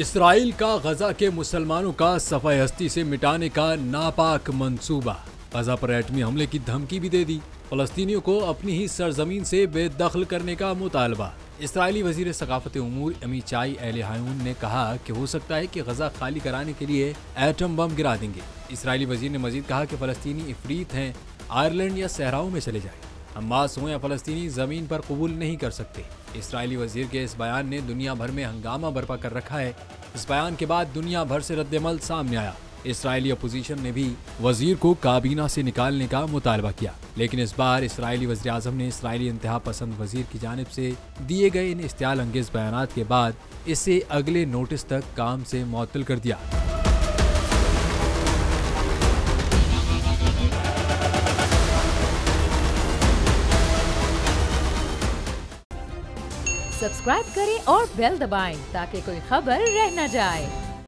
Israel का गजा के मुसलमानों का सफाई हस्ती से मिटाने का नापाक मंसूबा। गजा पर एटमी हमले की धमकी भी दे दी। फलस्तीनियों को अपनी ही सरजमीन से बेदखल करने का मुतालबा। इसराइली वजीर सकाफत उमूर अमीचाई एल हायून ने कहा कि हो सकता है कि गजा खाली कराने के लिए एटम बम गिरा देंगे। इसराइली वजीर ने मजीद कहा कि फलस्तीनी इफरीत हैं, आयरलैंड या सहराओं में चले जाए। हमास हो या फलस्तीनी जमीन पर कबूल नहीं कर सकते। इसराइली वजीर के इस बयान ने दुनिया भर में हंगामा बर्पा कर रखा है। इस बयान के बाद दुनिया भर से रद्दमल सामने आया। इसराइली अपोजिशन ने भी वजीर को काबीना से निकालने का मुतालबा किया, लेकिन इस बार इसराइली वज़ीर आज़म ने इसराइली इंतहा पसंद वजीर की जानिब से दिए गए इन इश्तियाल अंगेज बयानात के बाद इसे अगले नोटिस तक काम से मुअत्तल कर दिया। सब्सक्राइब करें और बेल दबाएं ताकि कोई खबर रह न जाए।